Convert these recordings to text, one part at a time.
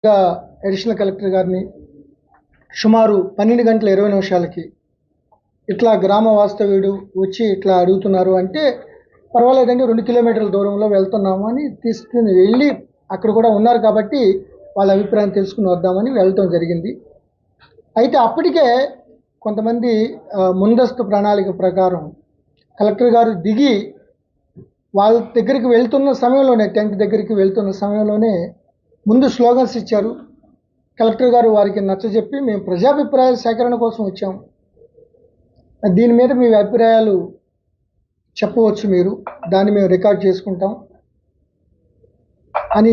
Additional collector గారిని సుమారు 12 గంటల 20 నిమిషాలకి ఇట్లా గ్రామ వాస్తవ్యుడు వచ్చి ఇట్లా అడుగుతున్నారు అంటే పర్వాలేదండి 2 కిలోమీటర్ల దూరంలో వెళ్తున్నాము అని తీసుకుని వెళ్ళి అక్కడ కూడా ఉన్నారు కాబట్టి వాళ్ళ అభిప్రాయం తెలుసుకుని వద్దామని వెళ్ళటం జరిగింది. అయితే అప్పటికే కొంతమంది ముందస్తు ప్రణాళిక ప్రకారం కలెక్టర్ గారు దిగి వాళ్ళ దగ్గరికి వెళ్తున్న సమయంలోనే టెంట్ దగ్గరికి వెళ్తున్న సమయంలోనే ముందు స్లోగన్స్ ఇచ్చారు. కలెక్టర్ గారు వారికి నచ్చజెప్పి మేము ప్రజాభిప్రాయాల సేకరణ కోసం వచ్చాం, దీని మీద మీ అభిప్రాయాలు చెప్పవచ్చు, మీరు దాన్ని మేము రికార్డ్ చేసుకుంటాం అని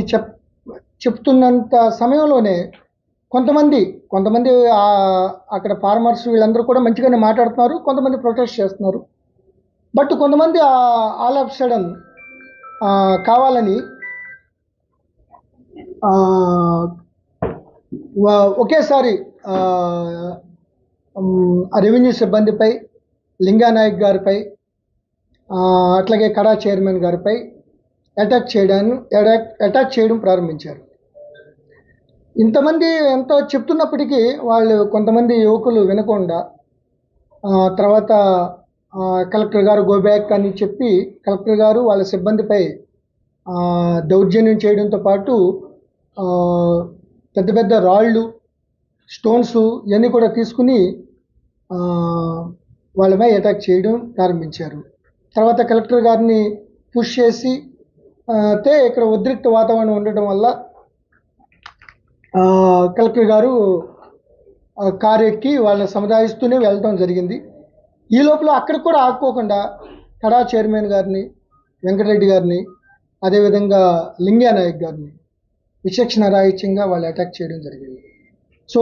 చెప్తున్నంత సమయంలోనే కొంతమంది అక్కడ ఫార్మర్స్ వీళ్ళందరూ కూడా మంచిగానే మాట్లాడుతున్నారు, కొంతమంది ప్రొటెస్ట్ చేస్తున్నారు. బట్ కొంతమంది ఆల్ ఆఫ్ సడన్ కావాలని ఒకేసారి రెవెన్యూ సిబ్బందిపై, లింగానాయక్ గారిపై, అట్లాగే కడా చైర్మన్ గారిపై అటాక్ చేయడం ప్రారంభించారు. ఇంతమంది ఎంతో చెప్తున్నప్పటికీ వాళ్ళు కొంతమంది యువకులు వినకుండా తర్వాత కలెక్టర్ గారు గో బ్యాక్ అని చెప్పి కలెక్టర్ గారు వాళ్ళ సిబ్బందిపై దౌర్జన్యం చేయడంతో పాటు పెద్ద పెద్ద రాళ్ళు, స్టోన్స్ ఇవన్నీ కూడా తీసుకుని వాళ్ళపై అటాక్ చేయడం ప్రారంభించారు. తర్వాత కలెక్టర్ గారిని పుష్ చేసి ఇక్కడ ఉద్రిక్త వాతావరణం ఉండటం వల్ల కలెక్టర్ గారు కారు ఎక్కి వాళ్ళని సముదాయిస్తూనే వెళ్ళటం జరిగింది. ఈ లోపల అక్కడికి కూడా ఆపుకోకుండా కడా చైర్మన్ గారిని, వెంకటరెడ్డి గారిని, అదేవిధంగా లింగానాయక్ గారిని విచక్షణ రాహిత్యంగా వాళ్ళు అటాక్ చేయడం జరిగింది. సో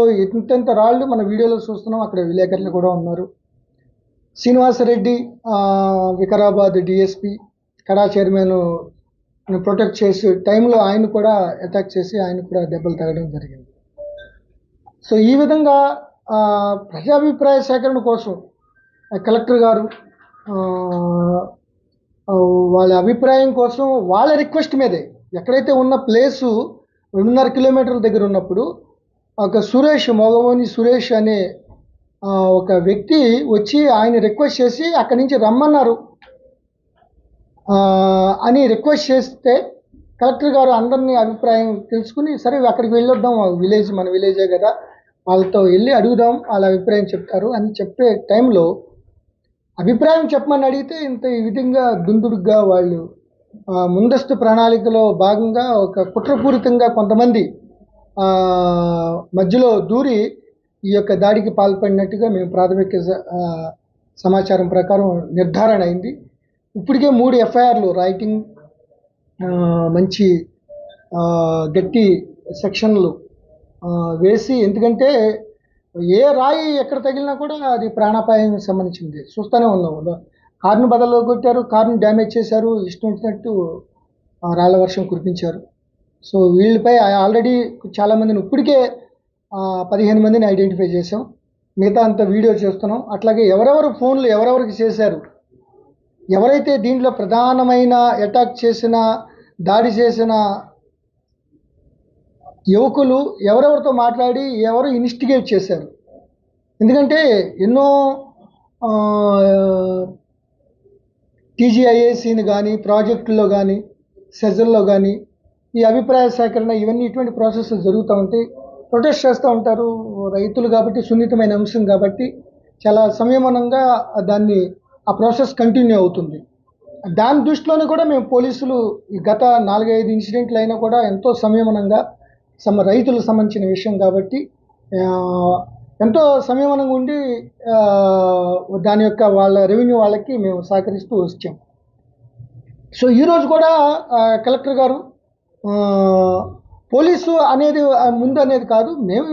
ఇంత రాళ్ళు మన వీడియోలో చూస్తున్నాం. అక్కడ విలేకరులు కూడా ఉన్నారు. శ్రీనివాసరెడ్డి వికారాబాద్ డిఎస్పి కడా చైర్మన్ ప్రొటెక్ట్ చేసే టైంలో ఆయన కూడా అటాక్ చేసి ఆయన కూడా దెబ్బలు తగడం జరిగింది. సో ఈ విధంగా ప్రజాభిప్రాయ సేకరణ కోసం కలెక్టర్ గారు వాళ్ళ అభిప్రాయం కోసం వాళ్ళ రిక్వెస్ట్ మీదే ఎక్కడైతే ఉన్న ప్లేసు 2.5 కిలోమీటర్ల దగ్గర ఉన్నప్పుడు ఒక మొగమోని సురేష్ అనే ఒక వ్యక్తి వచ్చి ఆయన రిక్వెస్ట్ చేసి అక్కడి నుంచి రమ్మన్నారు అని రిక్వెస్ట్ చేస్తే కలెక్టర్ గారు అందరినీ అభిప్రాయం తెలుసుకుని సరే అక్కడికి వెళ్ళొద్దాం, మన విలేజే కదా, వాళ్ళతో వెళ్ళి అడుగుదాం, వాళ్ళ అభిప్రాయం చెప్తారు అని చెప్పే టైంలో అభిప్రాయం చెప్పమని అడిగితే ఈ విధంగా దుందుడుగ్గా వాళ్ళు ముందస్తు ప్రణాళికలో భాగంగా ఒక కుట్రపూరితంగా కొంతమంది మధ్యలో దూరి ఈ యొక్క దాడికి పాల్పడినట్టుగా మేము ప్రాథమిక సమాచారం ప్రకారం నిర్ధారణ అయింది. ఇప్పటికే 3 ఎఫ్ఐఆర్లు రైటింగ్ మంచి గట్టి సెక్షన్లు వేసి, ఎందుకంటే ఏ రాయి ఎక్కడ తగిలినా కూడా అది ప్రాణాపాయం సంబంధించింది. చూస్తూనే ఉన్నాం. కారును బదల్లో కొట్టారు, కారును డ్యామేజ్ చేశారు, ఇష్టం వచ్చినట్టు రాళ్ల వర్షం కురిపించారు. సో వీళ్ళపై ఆల్రెడీ చాలామందిని ఇప్పటికే 15 మందిని ఐడెంటిఫై చేసాం. మిగతా అంత వీడియో చేస్తున్నాం. అట్లాగే ఎవరెవరు ఫోన్లు ఎవరెవరికి చేశారు, ఎవరైతే దీంట్లో ప్రధానమైన అటాక్ చేసిన, దాడి చేసిన యువకులు ఎవరెవరితో మాట్లాడి ఎవరు ఇన్వెస్టిగేట్ చేశారు. ఎందుకంటే ఎన్నో టీజీఐఏసీని కానీ, ప్రాజెక్టుల్లో కానీ, సెజల్లో కానీ ఈ అభిప్రాయ సేకరణ ఇటువంటి ప్రాసెస్ జరుగుతూ ఉంటాయి. ప్రొటెస్ట్ చేస్తూ ఉంటారు రైతులు కాబట్టి, సున్నితమైన అంశం కాబట్టి చాలా సంయమనంగా ఆ ప్రాసెస్ కంటిన్యూ అవుతుంది. దాని దృష్టిలోనే కూడా మేము పోలీసులు గత 4-5 ఇన్సిడెంట్లు అయినా కూడా ఎంతో సంయమనంగా రైతులకు సంబంధించిన విషయం కాబట్టి ఎంతో సంయమనంగా ఉండి దాని యొక్క వాళ్ళ రెవెన్యూ వాళ్ళకి మేము సహకరిస్తూ వచ్చాం. సో ఈరోజు కూడా కలెక్టర్ గారు పోలీసు అనేది ముందు అనేది కాదు, మేము